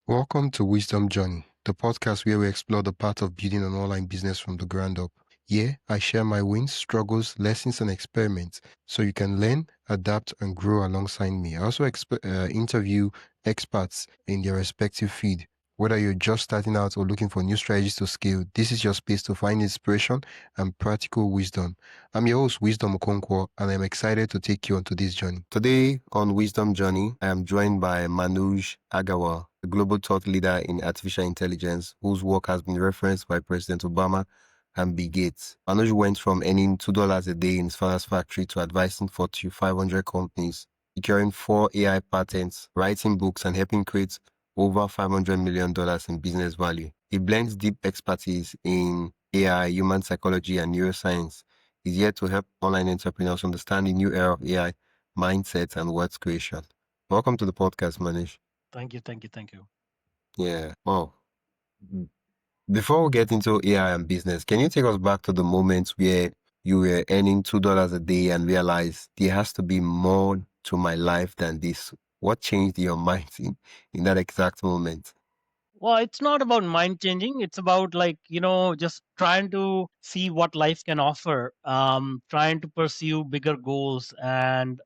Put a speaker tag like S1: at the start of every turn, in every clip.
S1: Welcome to Wisdom Journey, the podcast where we explore the path of building an online business from the ground up. Here, I share my wins, struggles, lessons, and experiments so you can learn, adapt, and grow alongside me. I also interview experts in their respective field. Whether you're just starting out or looking for new strategies to scale, this is your space to find inspiration and practical wisdom. I'm your host, Wisdom Okonkwo, and I'm excited to take you on today's journey. Today on Wisdom Journey, I am joined by Manuj Aggarwal, a global thought leader in artificial intelligence, whose work has been referenced by President Obama and Bill Gates. Manuj went from earning $2 a day in his father's factory to advising Fortune 500 companies, securing 4 AI patents, writing books, and helping create over $500 million in business value. He blends deep expertise in AI, human psychology, and neuroscience. He's here to help online entrepreneurs understand the new era of AI, mindset, and wealth creation. Welcome to the podcast, Manish.
S2: Thank you.
S1: Yeah. Wow. Before we get into AI and business, can you take us back to the moments where you were earning $2 a day and realized there has to be more to my life than this? What changed in your mind in that exact moment?
S2: Well, it's not about mind changing. It's about just trying to see what life can offer, trying to pursue bigger goals and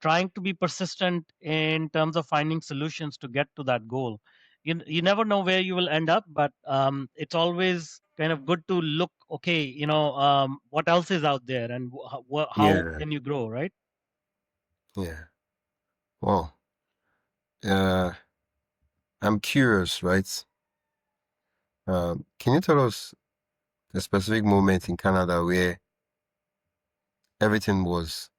S2: trying to be persistent in terms of finding solutions to get to that goal. You never know where you will end up, but it's always kind of good to look, okay, what else is out there and how
S1: Yeah.
S2: can you grow, right?
S1: Yeah. Well, uh, I'm curious, right? Can you tell us a specific moment in Canada where everything was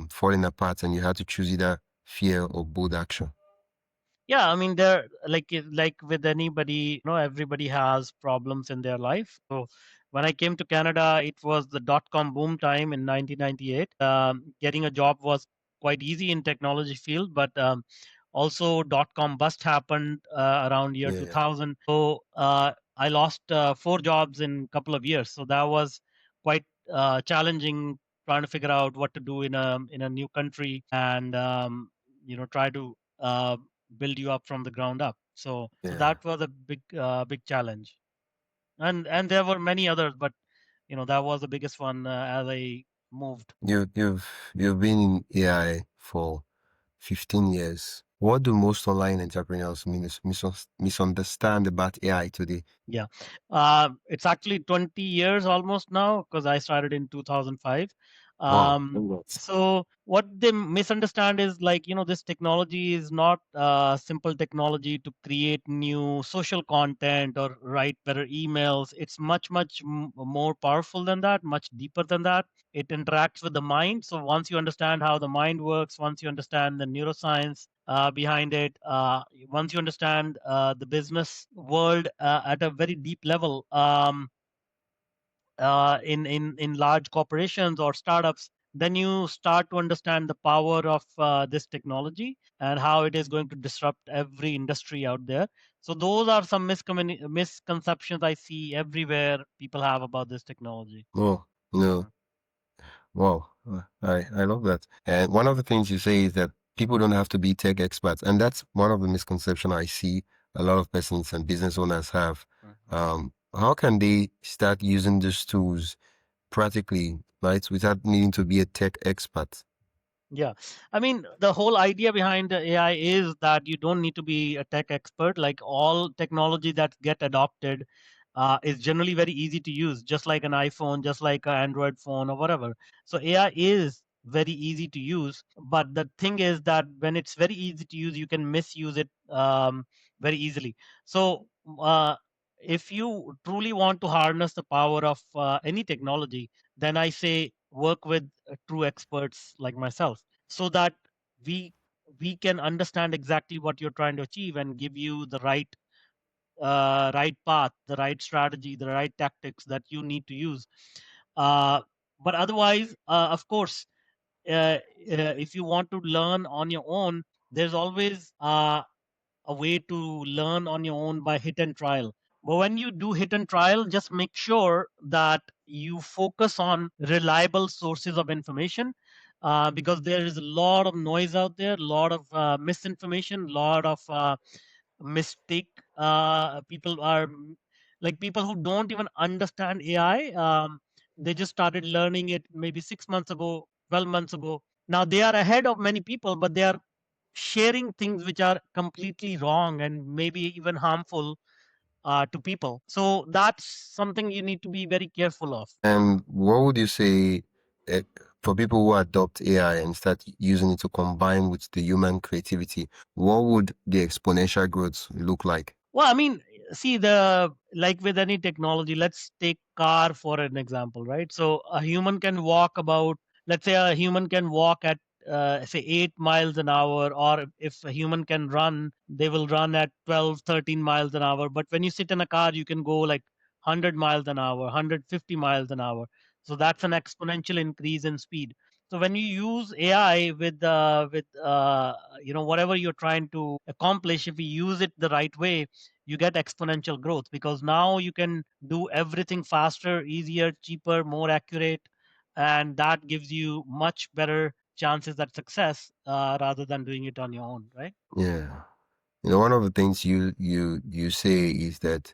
S1: falling apart and you had to choose either fear or bold action?
S2: Yeah, I mean, there like with anybody, everybody has problems in their life. So when I came to Canada, it was the dot-com boom time in 1998. Getting a job was quite easy in technology field, but also dot-com bust happened around year
S1: Yeah.
S2: 2000. So I lost 4 jobs in a couple of years. So that was quite challenging, trying to figure out what to do in a new country and try to build you up from the ground up. So
S1: Yeah.
S2: that was a big challenge, and there were many others, but that was the biggest one as I moved.
S1: You've been in AI for 15 years. What do most online entrepreneurs misunderstand about AI today?
S2: Yeah, it's actually 20 years almost now because I started in 2005.
S1: Wow.
S2: Um,
S1: Congrats.
S2: so what they misunderstand is this technology is not simple technology to create new social content or write better emails. It's much more powerful than that, much deeper than that. It interacts with the mind. So once you understand how the mind works, once you understand the neuroscience behind it, once you understand the business world at a very deep level, in large corporations or startups, then you start to understand the power of this technology and how it is going to disrupt every industry out there. So those are some misconceptions I see everywhere people have about this technology.
S1: Oh, no. Wow. I love that. And one of the things you say is that people don't have to be tech experts. And that's one of the misconceptions I see a lot of persons and business owners have.
S2: Mhm.
S1: How can they start using these tools practically, right, without needing to be a tech expert?
S2: Yeah, I mean, the whole idea behind the AI is that you don't need to be a tech expert. Like all technology that get adopted is generally very easy to use, just like an iPhone, just like an Android phone or whatever. So AI is very easy to use, but the thing is that when it's very easy to use, you can misuse it very easily. So if you truly want to harness the power of any technology, then I say work with true experts like myself so that we we can understand exactly what you're trying to achieve and give you the right path, the right strategy, the right tactics that you need to use. uh, but otherwise, of course, if you want to learn on your own, there's always a way to learn on your own by hit and trial. But when you do hit and trial, just make sure that you focus on reliable sources of information, because there is a lot of noise out there, a lot of misinformation, a lot of mistake. People are like people who don't even understand AI. They just started learning it maybe 6 months ago, 12 months ago. Now they are ahead of many people, but they are sharing things which are completely wrong and maybe even harmful to people. So that's something you need to be very careful of.
S1: And what would you say uh, for people who adopt AI and start using it to combine with the human creativity? What would the exponential growth look like?
S2: Well, I mean, see, the like with any technology, let's take car for an example, right? So a human can walk about, let's say a human can walk at say 8 miles an hour, or if a human can run, they will run at 12, 13 miles an hour. But when you sit in a car, you can go like 100 miles an hour, 150 miles an hour. So that's an exponential increase in speed. So when you use AI with whatever you're trying to accomplish, if you use it the right way, you get exponential growth, because now you can do everything faster, easier, cheaper, more accurate, and that gives you much better chances at success rather than doing it on your own, right?
S1: Yeah. One of the things you say is that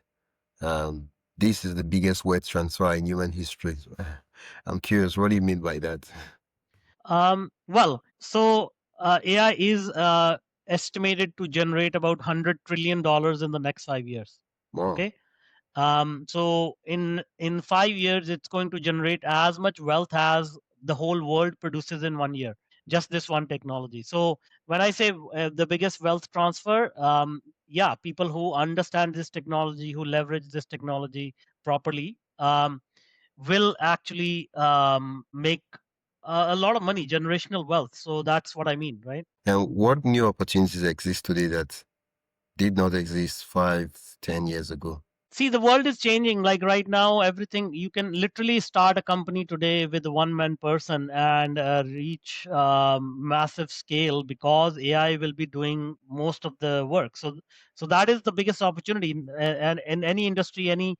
S1: um, this is the biggest wealth transfer in human history. I'm curious, what do you mean by that?
S2: Well, AI is estimated to generate about $100 trillion in the next 5 years.
S1: Wow.
S2: Okay. So in 5 years, it's going to generate as much wealth as the whole world produces in 1 year. Just this one technology. So when I say the biggest wealth transfer, yeah, people who understand this technology, who leverage this technology properly, will actually make a lot of money, generational wealth. So that's what I mean, right?
S1: And what new opportunities exist today that did not exist 5, 10 years ago?
S2: See, the world is changing. Like right now, everything, you can literally start a company today with a one man person and reach massive scale, because AI will be doing most of the work. So that is the biggest opportunity. And in any industry, any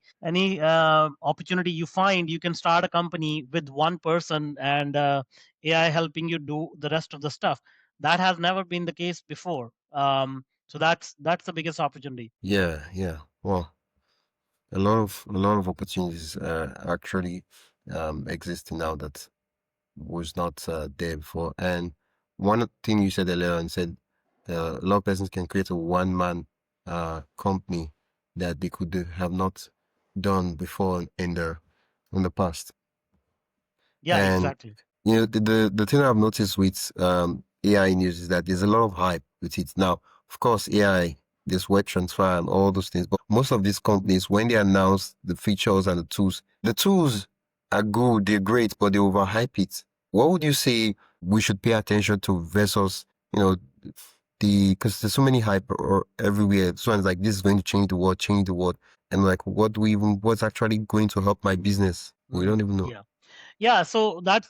S2: opportunity you find, you can start a company with one person, and AI helping you do the rest of the stuff. That has never been the case before. So that's the biggest opportunity.
S1: Yeah, yeah. Well, a lot of opportunities actually existing now that was not there before. And one thing you said earlier and said a lot of persons can create a one-man company that they could have not done before in the past.
S2: Yeah,
S1: And
S2: exactly.
S1: the thing I've noticed with AI news is that there's a lot of hype with it. Now, of course, AI, this web transfer and all those things, but most of these companies, when they announce the features and the tools are good, they're great, but they overhype it. What would you say we should pay attention to versus, you know, because there's so many hype or everywhere. So it's like, this is going to change the world. And like, what's actually going to help my business? We don't even know.
S2: Yeah. Yeah, so that's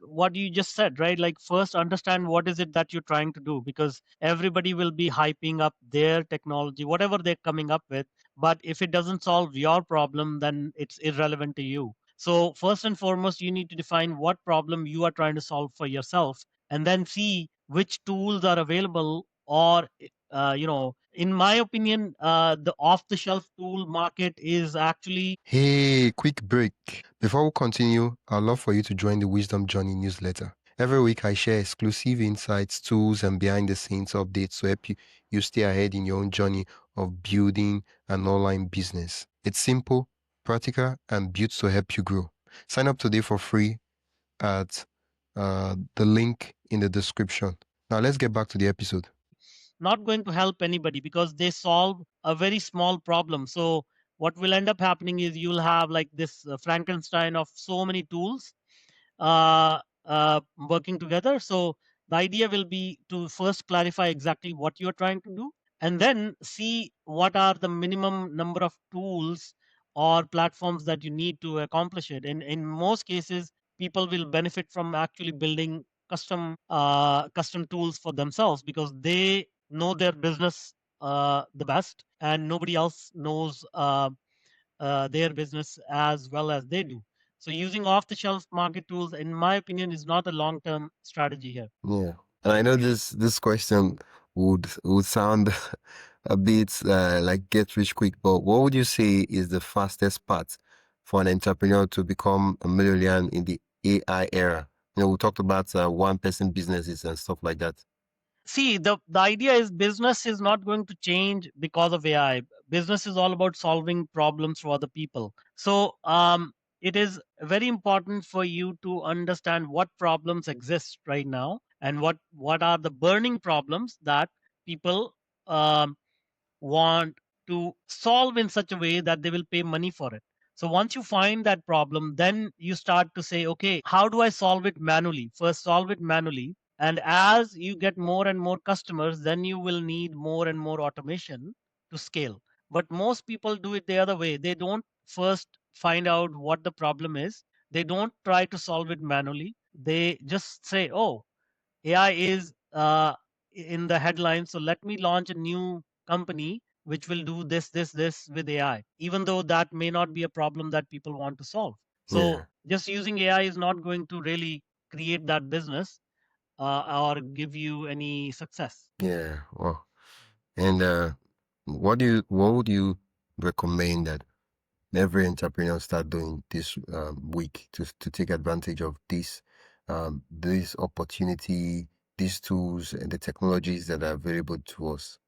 S2: what you just said, right? Like first understand what is it that you're trying to do, because everybody will be hyping up their technology, whatever they're coming up with, but if it doesn't solve your problem, then it's irrelevant to you. So first and foremost, you need to define what problem you are trying to solve for yourself, and then see which tools are available. Or in my opinion, the off the shelf tool market is actually.
S1: Hey, quick break. Before we continue, I'd love for you to join the Wisdom Journey newsletter. Every week, I share exclusive insights, tools, and behind the scenes updates to help you stay ahead in your own journey of building an online business. It's simple, practical, and built to help you grow. Sign up today for free at the link in the description. Now, let's get back to the episode.
S2: Not going to help anybody, because they solve a very small problem. So what will end up happening is you'll have like this Frankenstein of so many tools working together. So the idea will be to first clarify exactly what you're trying to do, and then see what are the minimum number of tools or platforms that you need to accomplish it. In most cases, people will benefit from actually building custom tools for themselves, because they know their business the best, and nobody else knows their business as well as they do. So using off the shelf market tools, in my opinion, is not a long term strategy here.
S1: Yeah. And I know this question would sound a bit like get rich quick, but what would you say is the fastest path for an entrepreneur to become a millionaire in the AI era? You know, we talked about one person businesses and stuff like that.
S2: See, the idea is business is not going to change because of AI. Business is all about solving problems for other people. So it is very important for you to understand what problems exist right now and what are the burning problems that people um, want to solve in such a way that they will pay money for it. So once you find that problem, then you start to say, okay, how do I solve it manually? First, solve it manually. And as you get more and more customers, then you will need more and more automation to scale. But most people do it the other way. They don't first find out what the problem is, they don't try to solve it manually. They just say, oh, AI is in the headline, so let me launch a new company which will do this with AI, even though that may not be a problem that people want to solve. So
S1: Yeah,
S2: just using AI is not going to really create that business or give you any success.
S1: yeah. Well, and what would you recommend that every entrepreneur start doing this week to take advantage of this opportunity, these tools, and the technologies that are available to us?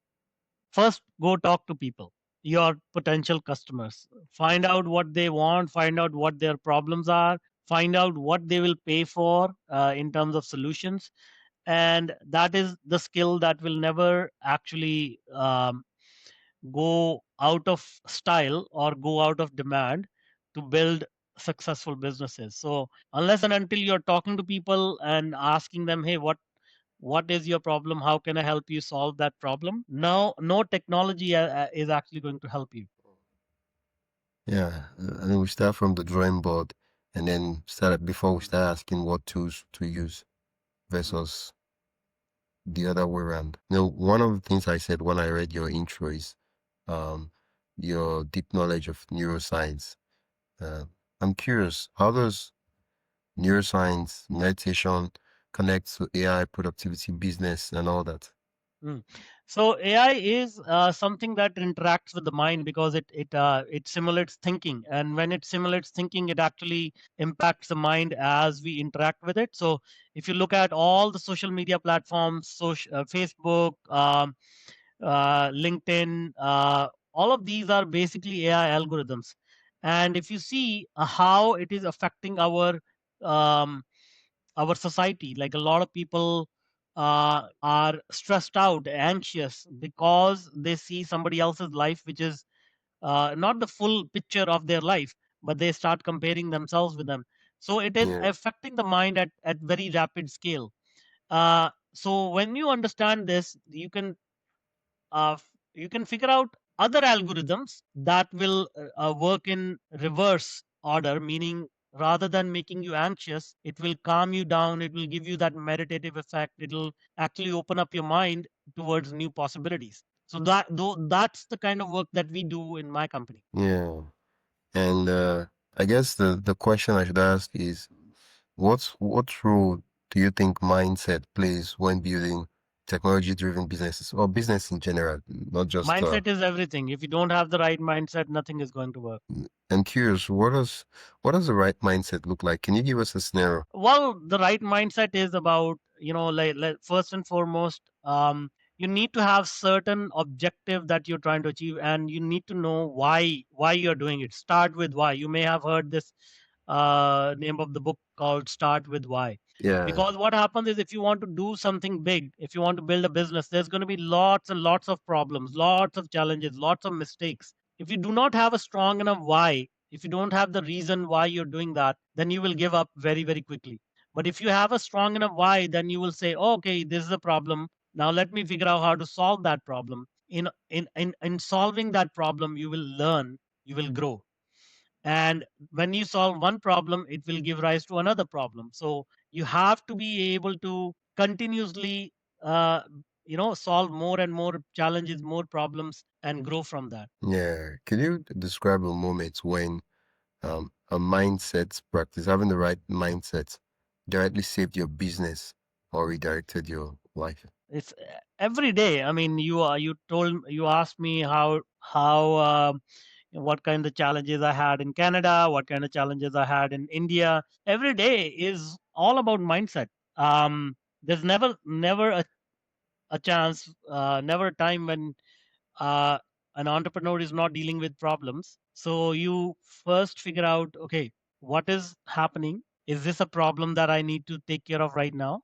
S2: First, go talk to people, your potential customers. Find out what they want, find out what their problems are, find out what they will pay for in terms of solutions. And that is the skill that will never actually go out of style or go out of demand to build successful businesses. So unless and until you're talking to people and asking them, hey, what is your problem, how can I help you solve that problem, no technology is actually going to help you.
S1: Yeah, and we start from the drawing board, and then start before we start asking what tools to use versus the other way around. You know, one of the things I said when I read your intro is um, your deep knowledge of neuroscience. Uh, I'm curious, how does neuroscience, meditation connect to AI, productivity, business, and all that?
S2: Mm. So AI is something that interacts with the mind because it simulates thinking, and when it simulates thinking, it actually impacts the mind as we interact with it. So if you look at all the social media platforms, Facebook, LinkedIn, all of these are basically AI algorithms, and if you see how it is affecting um, our society, like a lot of people are stressed out, anxious because they see somebody else's life which is not the full picture of their life, but they start comparing themselves with them. So it is
S1: Yeah,
S2: affecting the mind at very rapid scale. So when you understand this, you can figure out other algorithms that will work in reverse order, meaning rather than making you anxious, it will calm you down, it will give you that meditative effect, it'll actually open up your mind towards new possibilities. So that's the kind of work that we do in my company.
S1: yeah. And I guess the question I should ask is, what role do you think mindset plays when building technology-driven businesses or business in general, not just
S2: Mindset is everything. If you don't have the right mindset, nothing is going to work.
S1: I'm curious, what does the right mindset look like? Can you give us a scenario?
S2: Well, the right mindset is about, like first and foremost, you need to have certain objective that you're trying to achieve, and you need to know why you're doing it. Start with why. You may have heard this name of the book called Start with Why.
S1: Yeah,
S2: Because what happens is, if you want to do something big, if you want to build a business, there's going to be lots and lots of problems, lots of challenges, lots of mistakes. If you do not have a strong enough why, if you don't have the reason why you're doing that, then you will give up very, very quickly. But if you have a strong enough why, then you will say, oh, okay, this is a problem. Now let me figure out how to solve that problem. In solving that problem, you will learn, you will grow. And when you solve one problem, it will give rise to another problem. So you have to be able to continuously uh, solve more and more challenges, more problems, and grow from that.
S1: yeah. Can you describe a moment when a mindset practice, having the right mindset, directly saved your business or redirected your life?
S2: it's every day. I mean, you asked me how what kind of challenges I had in Canada, what kind of challenges I had in India. Every day is all about mindset. There's never a chance, never a time when uh, an entrepreneur is not dealing with problems. So you first figure out, okay, what is happening? Is this a problem that I need to take care of right now?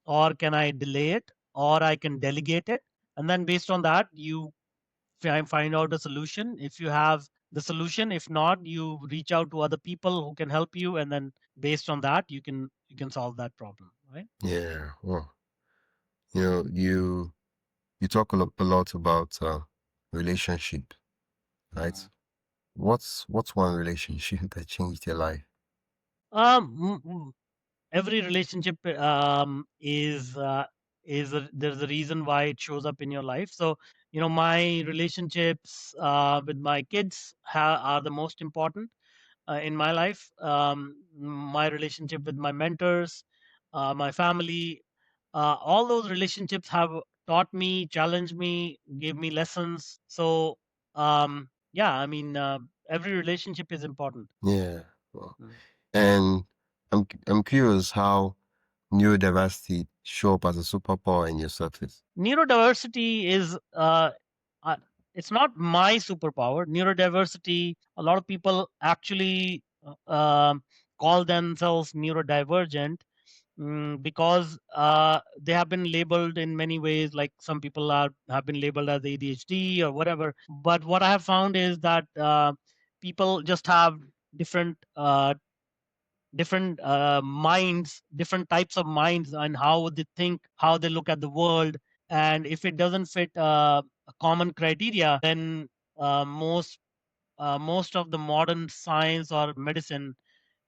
S2: Or can I delay it? Or I can delegate it? And then based on that, you find out a solution. If you have the solution, if not, you reach out to other people who can help you, and then based on that, you can solve that problem, right?
S1: Yeah. Well, you talk a lot about relationship, right? What's one relationship that changed your life?
S2: Um, every relationship there's a reason why it shows up in your life. So my relationships with my kids are the most important in my life. My relationship with my mentors, my family, all those relationships have taught me, challenged me, gave me lessons. So yeah, I mean, every relationship is important.
S1: Yeah. Well,
S2: Mm.
S1: and I'm curious how neurodiversity show up as a superpower in your success.
S2: Neurodiversity is uh, it's not my superpower. Neurodiversity, a lot of people actually call themselves neurodivergent, because they have been labeled in many ways. Like some people have been labeled as ADHD or whatever. But what I have found is that people just have different minds, different types of minds, and how they think, how they look at the world. And if it doesn't fit a common criteria, then most of the modern science or medicine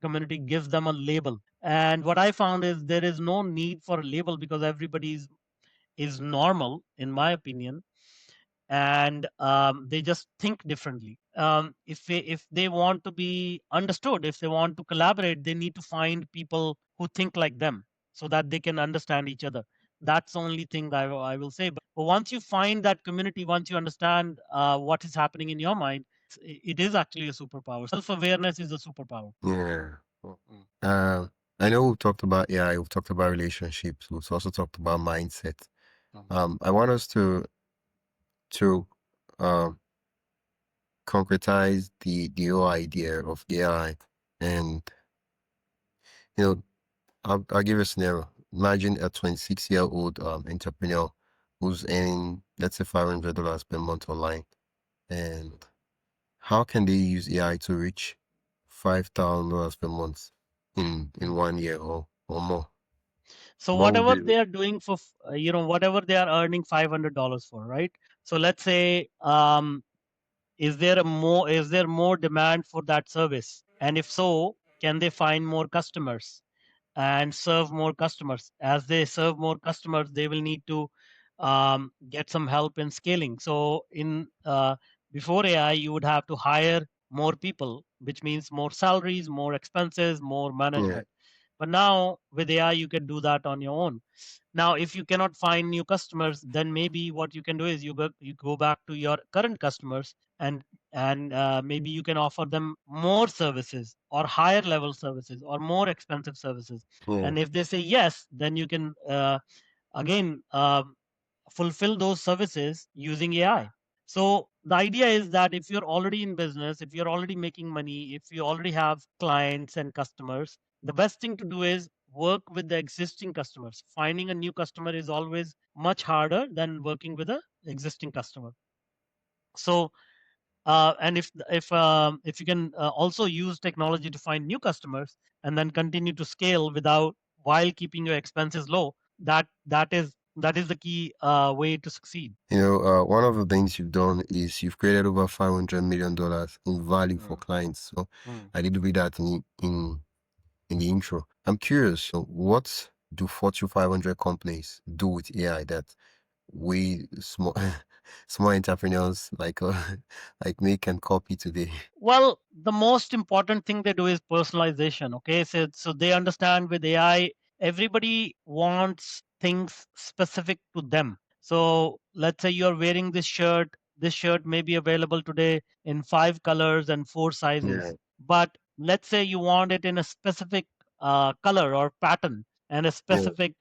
S2: community gives them a label. And what I found is there is no need for a label, because everybody is normal, in my opinion. And they just think differently. If they want to be understood, if they want to collaborate, they need to find people who think like them, so that they can understand each other. That's the only thing that I will say. But once you find that community, once you understand what is happening in your mind, it is actually a superpower. Self-awareness is a superpower.
S1: Yeah. Well,
S2: Mm.
S1: I know we've talked about AI, we've talked about relationships, we've also talked about mindset. I want us to um concretize the whole idea of AI. And you know, I'll give you a scenario. Imagine a 26-year-old entrepreneur who's earning, let's say, $500 per month online. And how can they use AI to reach $5,000 per month in 1 year or more?
S2: So
S1: What would
S2: whatever
S1: be
S2: they are doing for whatever they are earning $500 for, right? So let's say, is there more demand for that service? And if so, can they find more customers and serve more customers? As they serve more customers, they will need to get some help in scaling. So in before AI, you would have to hire more people, which means more salaries, more expenses, more
S1: yeah,
S2: management. But now with AI, you can do that on your own. Now, if you cannot find new customers, then maybe what you can do is you go back to your current customers, and maybe you can offer them more services, or higher level services, or more expensive services.
S1: yeah.
S2: And if they say yes, then you can again fulfill those services using AI. So the idea is that if you're already in business, if you're already making money, if you already have clients and customers, the best thing to do is work with the existing customers. Finding a new customer is always much harder than working with a existing customer. So and if you can also use technology to find new customers, and then continue to scale without while keeping your expenses low, that is the key way to succeed.
S1: One of the things you've done is you've created over $500 million in value for
S2: Mm,
S1: clients. So
S2: mm.
S1: I did read that in the intro. I'm curious, what do Fortune 500 companies do with AI that we small small entrepreneurs like me can copy today?
S2: Well, the most important thing they do is personalization. Okay, so they understand with AI, everybody wants things specific to them. So let's say you're wearing this shirt. This shirt may be available today in 5 colors and 4 sizes.
S1: Yeah.
S2: But let's say you want it in a specific color or pattern and a
S1: Yeah.
S2: specific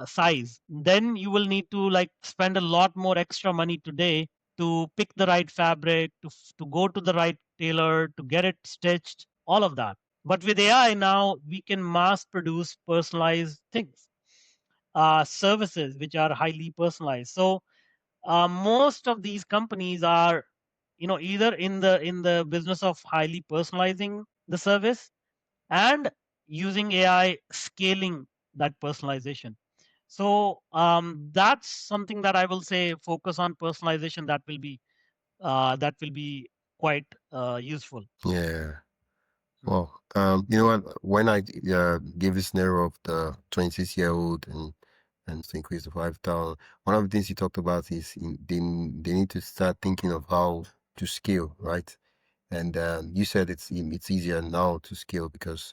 S2: size. Then you will need to like spend a lot more extra money today to pick the right fabric, to go to the right tailor, to get it stitched, all of that. But with AI now, we can mass produce personalized things, services which are highly personalized. So most of these companies are, either in the business of highly personalizing the service and using AI scaling that personalization. So that's something that I will say, focus on personalization. That will be quite useful.
S1: Yeah.
S2: Mm.
S1: Well, you know what? When I gave this scenario of the 26-year-old and to increase to 5,000, one of the things he talked about is they need to start thinking of how to scale, right? And you said it's easier now to scale because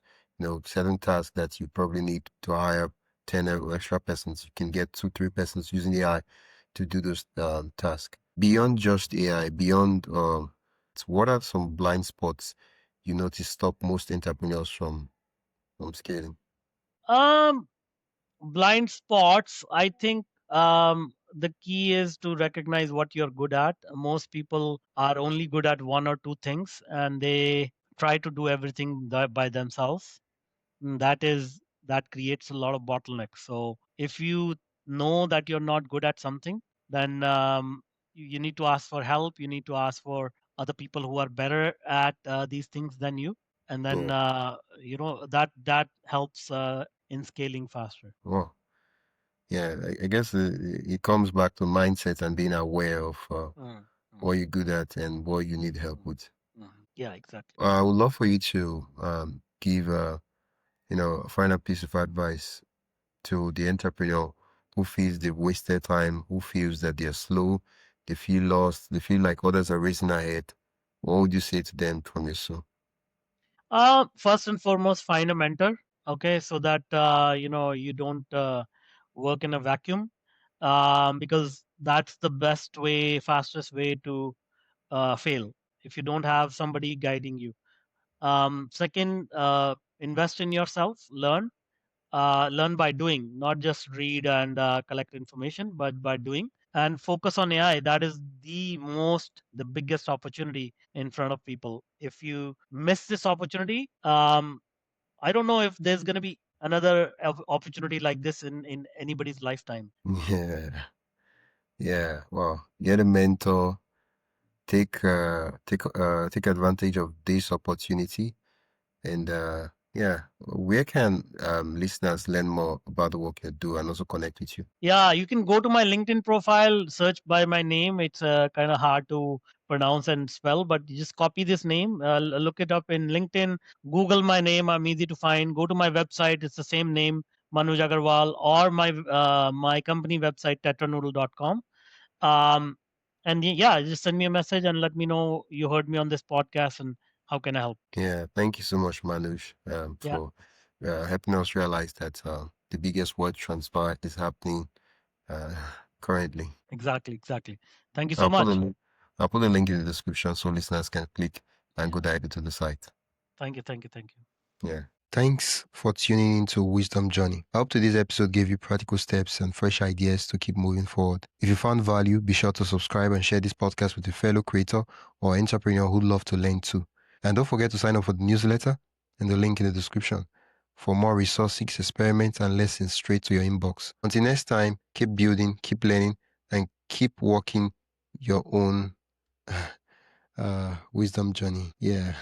S1: certain tasks that you probably need to hire 10 extra persons, you can get 2, 3 persons using AI to do those tasks. Beyond just AI, beyond what are some blind spots you notice stop most entrepreneurs from scaling?
S2: Um, Blind spots. I think the key is to recognize what you're good at. Most people are only good at one or two things, and they try to do everything by themselves. That creates a lot of bottlenecks. So if you know that you're not good at something, then you need to ask for help. You need to ask for other people who are better at these things than you, and then
S1: Yeah.
S2: that helps in scaling faster.
S1: Well, yeah, I guess it comes back to mindset and being aware of
S2: Mm,
S1: what
S2: mm,
S1: you're good at and what you need help
S2: mm,
S1: with.
S2: Yeah, exactly.
S1: I would love for you to give a final piece of advice to the entrepreneur who feels they've wasted time, who feels that they're slow, they feel lost, they feel like others are racing ahead. What would you say to them from your soul?
S2: First and foremost, find a mentor. Okay, so that you don't work in a vacuum, because that's the best way, fastest way to fail if you don't have somebody guiding you. Second, invest in yourself. Learn by doing, not just read and collect information, but by doing. And focus on AI. That is the biggest opportunity in front of people. If you miss this opportunity, I don't know if there's going to be another opportunity like this in anybody's lifetime.
S1: Yeah, yeah. Well, get a mentor, take advantage of this opportunity. And yeah, where can listeners learn more about the work you do and also connect with you?
S2: Yeah, you can go to my LinkedIn profile, search by my name. It's kind of hard to pronounce and spell, but you just copy this name, look it up in LinkedIn, Google my name. I'm easy to find. Go to my website. It's the same name, Manuj Aggarwal, or my company website, tetranoodle.com. Um, and yeah, just send me a message and let me know you heard me on this podcast and how can I help.
S1: Yeah, thank you so much, Manush,
S2: Yeah,
S1: for helping us realize that the biggest word transfer is happening uh, currently.
S2: exactly. Thank you so
S1: I'll put a
S2: much.
S1: link. I'll put a link in the description so listeners can click and go directly to the site.
S2: Thank you.
S1: Yeah. Thanks for tuning into Wisdom Journey. I hope today's episode gave you practical steps and fresh ideas to keep moving forward. If you found value, be sure to subscribe and share this podcast with a fellow creator or entrepreneur who'd love to learn too. And don't forget to sign up for the newsletter and the link in the description for more resources, experiments, and lessons straight to your inbox. Until next time, keep building, keep learning, and keep walking your own wisdom journey. Yeah.